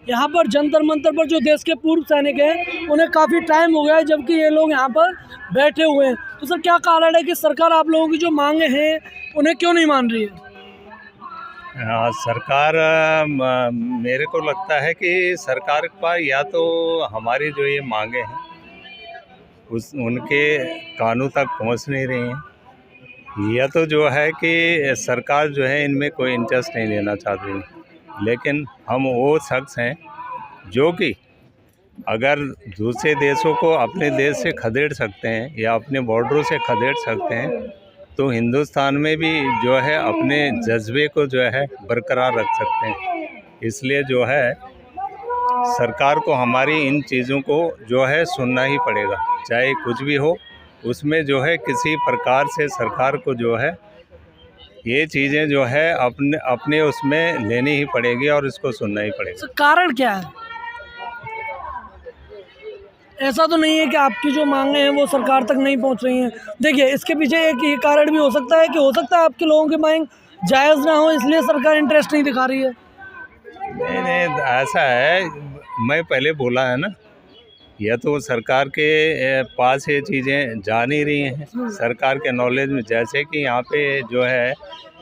यहाँ पर जंतर मंतर पर जो देश के पूर्व सैनिक हैं उन्हें काफ़ी टाइम हो गया है, जबकि ये लोग यहाँ पर बैठे हुए हैं। तो सर क्या कारण है कि सरकार आप लोगों की जो मांगे हैं उन्हें क्यों नहीं मान रही है? सरकार मेरे को लगता है कि सरकार का या तो हमारी जो ये मांगे हैं उनके कानों तक पहुंच नहीं रही हैं, या तो जो है कि सरकार जो है इनमें कोई इंटरेस्ट नहीं लेना चाहती। लेकिन हम वो शख्स हैं जो कि अगर दूसरे देशों को अपने देश से खदेड़ सकते हैं या अपने बॉर्डरों से खदेड़ सकते हैं, तो हिंदुस्तान में भी जो है अपने जज्बे को जो है बरकरार रख सकते हैं। इसलिए जो है सरकार को हमारी इन चीज़ों को जो है सुनना ही पड़ेगा, चाहे कुछ भी हो। उसमें जो है किसी प्रकार से सरकार को जो है ये चीज़ें जो है अपने उसमें लेनी ही पड़ेगी और इसको सुनना ही पड़ेगा। सर कारण क्या है? ऐसा तो नहीं है कि आपकी जो मांगे हैं वो सरकार तक नहीं पहुंच रही हैं। देखिए, इसके पीछे एक ये कारण भी हो सकता है कि हो सकता है आपके लोगों की मांग जायज़ ना हो, इसलिए सरकार इंटरेस्ट नहीं दिखा रही है। नहीं, ऐसा है, मैं पहले बोला है ना, या तो सरकार के पास ये चीज़ें जा नहीं रही हैं सरकार के नॉलेज में। जैसे कि यहाँ पे जो है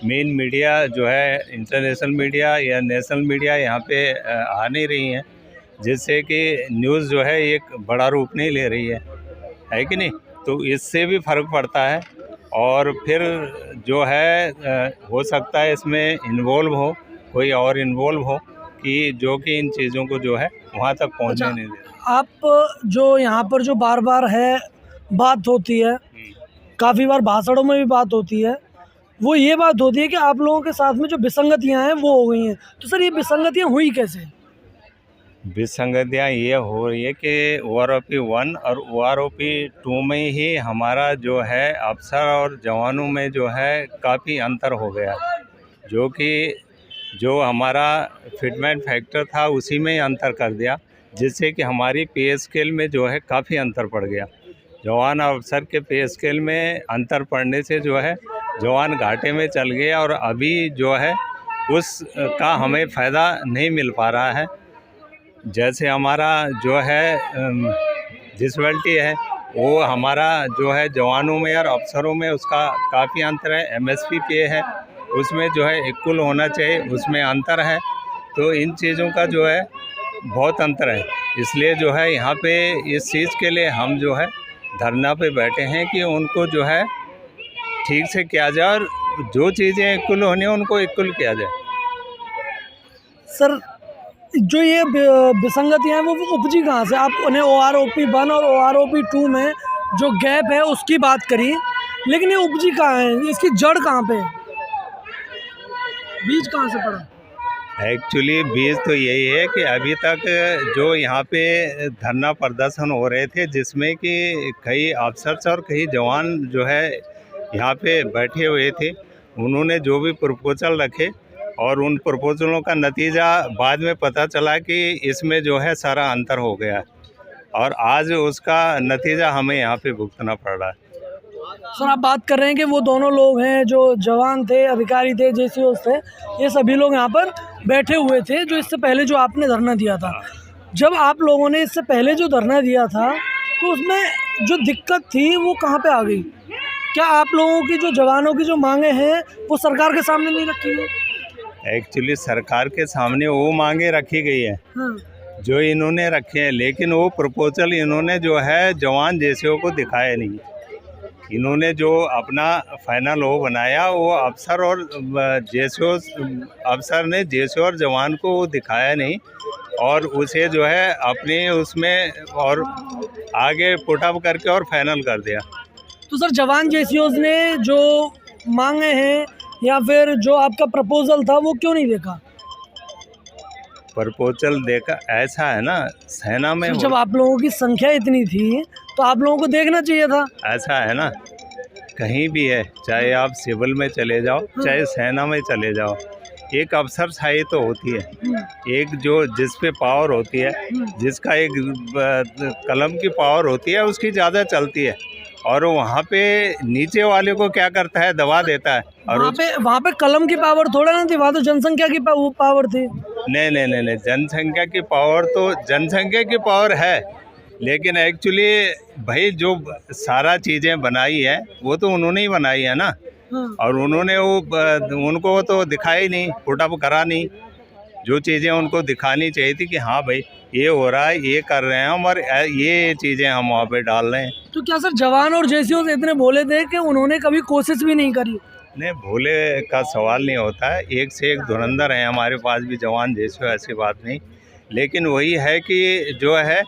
मेन मीडिया जो है, इंटरनेशनल मीडिया या नेशनल मीडिया यहाँ पे आ नहीं रही हैं, जिससे कि न्यूज़ जो है एक बड़ा रूप नहीं ले रही है कि नहीं। तो इससे भी फ़र्क पड़ता है। और फिर जो है हो सकता है इसमें इन्वॉल्व हो, कोई और इन्वॉल्व हो कि जो कि इन चीज़ों को जो है वहाँ तक पहुँचने नहीं दे। आप जो यहाँ पर जो बार बार है बात होती है, काफ़ी बार भाषणों में भी बात होती है, वो ये बात होती है कि आप लोगों के साथ में जो विसंगतियाँ हैं वो हो गई हैं। तो सर ये विसंगतियाँ हुई कैसे? विसंगतियाँ ये हो रही है कि OROP 1 और OROP 2 में ही हमारा जो है अफसर और जवानों में जो है काफ़ी अंतर हो गया, जो कि जो हमारा फिटमेंट फैक्टर था उसी में ही अंतर कर दिया, जिससे कि हमारी पे स्केल में जो है काफ़ी अंतर पड़ गया। जवान और अफसर के पे स्केल में अंतर पड़ने से जो है जवान घाटे में चल गया और अभी जो है उसका हमें फ़ायदा नहीं मिल पा रहा है। जैसे हमारा जो है डिसेबिलिटी है, वो हमारा जो है जवानों में और अफसरों में उसका काफ़ी अंतर है। MSP पे है, उसमें जो है इक्वल होना चाहिए, उसमें अंतर है। तो इन चीज़ों का जो है बहुत अंतर है। इसलिए जो है यहाँ पे इस चीज़ के लिए हम जो है धरना पे बैठे हैं कि उनको जो है ठीक से किया जाए और जो चीज़ें इक्वल होनी है उनको इक्वल किया जाए। सर जो ये विसंगतियाँ हैं वो उपजी कहाँ से? आप उन्हें OROP 1 और OROP 2 में जो गैप है उसकी बात करी, लेकिन ये उपजी कहाँ है? इसकी जड़ कहाँ पे है? बीज कहाँ से पड़ा? एक्चुअली बीज तो यही है कि अभी तक जो यहाँ पे धरना प्रदर्शन हो रहे थे, जिसमें कि कई अफसर और कई जवान जो है यहाँ पे बैठे हुए थे, उन्होंने जो भी प्रपोजल रखे और उन प्रपोजलों का नतीजा बाद में पता चला कि इसमें जो है सारा अंतर हो गया और आज उसका नतीजा हमें यहाँ पे भुगतना पड़ रहा है। सर आप बात कर रहे हैं कि वो दोनों लोग हैं जो जवान थे, अधिकारी थे, JCOs थे, ये सभी लोग यहाँ पर बैठे हुए थे जो इससे पहले जो आपने धरना दिया था। जब आप लोगों ने इससे पहले जो धरना दिया था तो उसमें जो दिक्कत थी वो कहाँ पे आ गई? क्या आप लोगों की जो जवानों की जो मांगे हैं वो सरकार के सामने नहीं रखी है? एक्चुअली सरकार के सामने वो मांगे रखी गई है जो इन्होंने रखे हैं, लेकिन वो प्रपोजल इन्होंने जो है जवान JCO को दिखाया नहीं। इन्होंने जो अपना फाइनल वो बनाया वो अफसर और JCO, अफसर ने JCO और जवान को वो दिखाया नहीं और उसे जो है अपने उसमें और आगे पुट अप करके और फाइनल कर दिया। तो सर जवान JCOs ने जो मांगे हैं या फिर जो आपका प्रपोजल था वो क्यों नहीं देखा? प्रपोजल देखा, ऐसा है ना, सेना में जब आप लोगों की संख्या इतनी थी तो आप लोगों को देखना चाहिए था। ऐसा है ना, कहीं भी है, चाहे आप सिविल में चले जाओ चाहे सेना में चले जाओ, एक अफसरशाही तो होती है, एक जो जिस पे पावर होती है, जिसका एक कलम की पावर होती है उसकी ज़्यादा चलती है। और वहाँ पे नीचे वाले को क्या करता है, दबा देता है। और वहाँ पे कलम की पावर थोड़ा ना थी, वहाँ तो जनसंख्या की वो पावर थी। नहीं नहीं नहीं नहीं, जनसंख्या की पावर तो जनसंख्या की पावर है, लेकिन एक्चुअली भाई जो सारा चीज़ें बनाई है वो तो उन्होंने ही बनाई है ना। हाँ। और उन्होंने वो उनको तो दिखाया ही नहीं, पुटअप करा नहीं। जो चीज़ें उनको दिखानी चाहिए थी कि हाँ भाई ये हो रहा है, ये कर रहे हैं हम, और ये चीज़ें हम वहाँ पे डाल रहे हैं। तो क्या सर जवान और जेसीओ इतने भोले थे कि उन्होंने कभी कोशिश भी नहीं करी? नहीं, भोले का सवाल नहीं होता है, एक से एक धुरंधर हैं हमारे पास भी जवान जैसे, ऐसी बात नहीं। लेकिन वही है कि जो है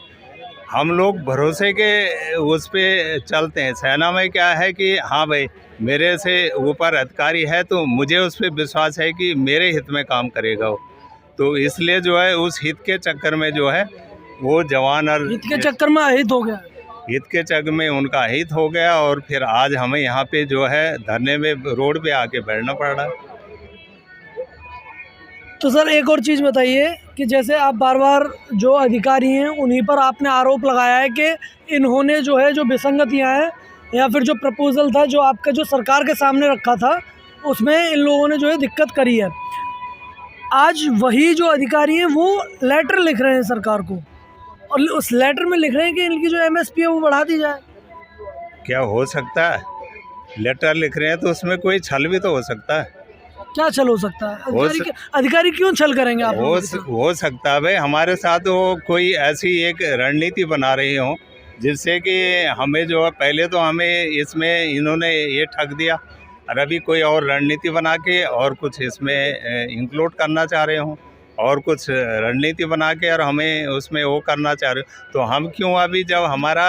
हम लोग भरोसे के उस पे चलते हैं। सेना में क्या है कि हाँ भाई मेरे से ऊपर अधिकारी है तो मुझे उस पर विश्वास है कि मेरे हित में काम करेगा वो, तो इसलिए जो है उस हित के चक्कर में जो है वो जवान और हित के चक्कर में अहित हो गया। हित के चक्कर में उनका हित हो गया, और फिर आज हमें यहाँ पे जो है धरने में रोड पे आके बैठना पड़ रहा है। तो सर एक और चीज़ बताइए कि जैसे आप बार बार जो अधिकारी हैं उन्हीं पर आपने आरोप लगाया है कि इन्होंने जो है जो विसंगतियां हैं या फिर जो प्रपोजल था जो आपका जो सरकार के सामने रखा था उसमें इन लोगों ने जो है दिक्कत करी है। आज वही जो अधिकारी हैं वो लेटर लिख रहे हैं सरकार को, और उस लेटर में लिख रहे हैं कि इनकी जो एमएसपी है वो बढ़ा दी जाए। क्या हो सकता है? लेटर लिख रहे हैं तो उसमें कोई छल भी तो हो सकता है। क्या छल हो सकता है? अधिकारी क्यों छल करेंगे आप? हो सकता है भाई हमारे साथ वो कोई ऐसी एक रणनीति बना रही हो जिससे कि हमें जो है, पहले तो हमें इसमें इन्होंने ये ठग दिया, और अभी कोई और रणनीति बना के और कुछ इसमें इंक्लूड करना चाह रहे हो, और कुछ रणनीति बना के और हमें उसमें वो करना चाह रहे हो। तो हम क्यों अभी, जब हमारा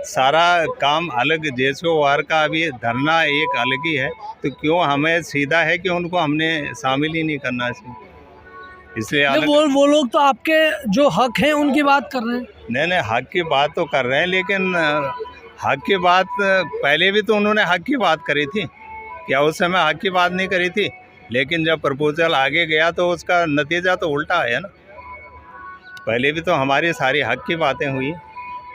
सारा काम अलग, जैसे वार का अभी धरना एक अलग ही है, तो क्यों हमें सीधा है कि उनको हमने शामिल ही नहीं करना चाहिए, इसलिए अलग। वो लोग तो आपके जो हक हैं उनकी बात कर रहे हैं। नहीं, हक की बात तो कर रहे हैं, लेकिन हक की बात पहले भी तो उन्होंने हक की बात करी थी, क्या उस समय हक की बात नहीं करी थी? लेकिन जब प्रपोजल आगे गया तो उसका नतीजा तो उल्टा आया ना। पहले भी तो हमारी सारी हक की बातें हुई,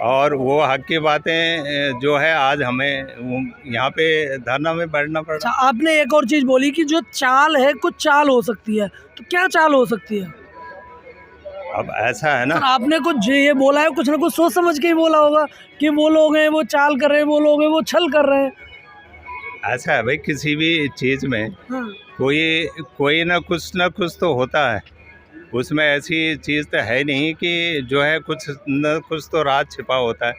और वो हक की बातें जो है आज हमें यहाँ पे धरना में बैठना पड़ा। अच्छा, आपने एक और चीज़ बोली कि जो चाल है कुछ चाल हो सकती है, तो क्या चाल हो सकती है? अब ऐसा है ना, आपने कुछ ये बोला है, कुछ ना कुछ सोच समझ के ही बोला होगा कि वो लोग हैं वो चाल कर रहे हैं, वो लोग हैं वो छल कर रहे हैं। ऐसा है भाई, किसी भी चीज़ में हाँ। कोई ना कुछ तो होता है, उसमें ऐसी चीज़ तो है नहीं कि जो है कुछ न कुछ तो राज छिपा होता है।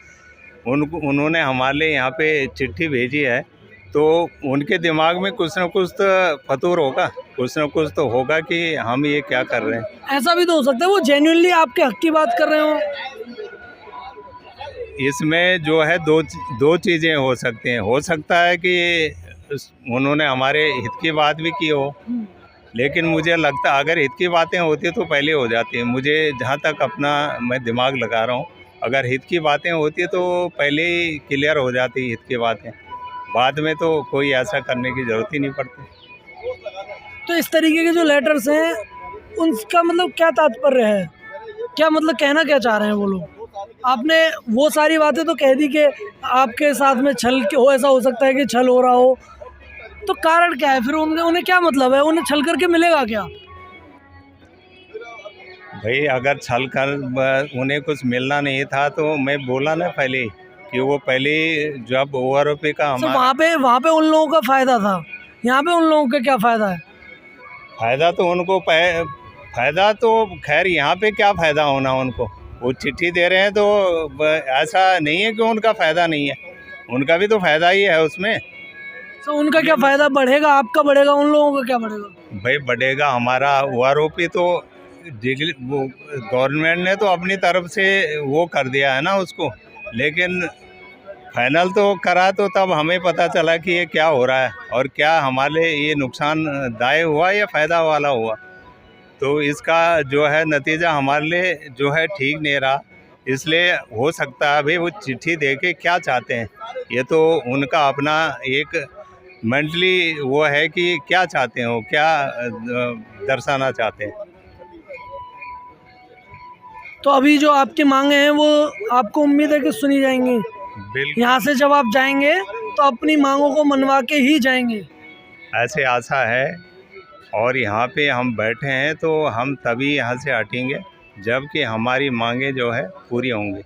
उन्होंने हमारे लिए यहाँ पे चिट्ठी भेजी है, तो उनके दिमाग में कुछ न कुछ तो फतूर होगा, कुछ न कुछ तो होगा कि हम ये क्या कर रहे हैं। ऐसा भी तो हो सकता है वो जेन्युइनली आपके हक की बात कर रहे हो। इसमें जो है दो चीज़ें हो सकती हैं। हो सकता है कि उन्होंने हमारे हित की बात भी की हो, लेकिन मुझे लगता है अगर हित की बातें होती तो पहले हो जाती है। मुझे जहाँ तक अपना मैं दिमाग लगा रहा हूँ, अगर हित की बातें होती तो पहले ही क्लियर हो जाती हित की बातें, बाद में तो कोई ऐसा करने की ज़रूरत ही नहीं पड़ती। तो इस तरीके के जो लेटर्स हैं उनका मतलब क्या तात्पर्य है? क्या मतलब कहना क्या चाह रहे हैं वो लोग? आपने वो सारी बातें तो कह दी कि आपके साथ में छल हो, ऐसा हो सकता है कि छल हो रहा हो, तो कारण क्या है फिर? उन्हें क्या मतलब है? उन्हें छल करके मिलेगा क्या? भाई अगर छल कर उन्हें कुछ मिलना नहीं था तो मैं बोला ना पहले कि वो पहले जब ओआरओपी का वहाँ पे उन लोगों का फ़ायदा था, यहाँ पे उन लोगों का क्या फ़ायदा है? फ़ायदा तो उनको फ़ायदा तो खैर यहाँ पे क्या फ़ायदा होना उनको, वो चिट्ठी दे रहे हैं तो ऐसा नहीं है कि उनका फ़ायदा नहीं है, उनका भी तो फ़ायदा ही है उसमें। तो उनका क्या फ़ायदा बढ़ेगा? आपका बढ़ेगा, उन लोगों का क्या बढ़ेगा? भाई बढ़ेगा हमारा ओआरओपी तो गवर्नमेंट ने तो अपनी तरफ से वो कर दिया है ना उसको, लेकिन फाइनल तो करा तो तब हमें पता चला कि ये क्या हो रहा है और क्या हमारे ये नुकसानदायक हुआ या फ़ायदा वाला हुआ। तो इसका जो है नतीजा हमारे लिए जो है ठीक नहीं रहा, इसलिए हो सकता है भाई वो चिट्ठी दे के क्या चाहते हैं, ये तो उनका अपना एक मेंटली वो है कि क्या चाहते हैं, वो क्या दर्शाना चाहते हैं। तो अभी जो आपकी मांगे हैं वो आपको उम्मीद है कि सुनी जाएंगी? बिल्कुल यहाँ से जब आप जाएंगे तो अपनी मांगों को मनवा के ही जाएंगे। ऐसे आशा है। और यहाँ पे हम बैठे हैं तो हम तभी यहाँ से हटेंगे जबकि हमारी मांगे जो है पूरी होंगी।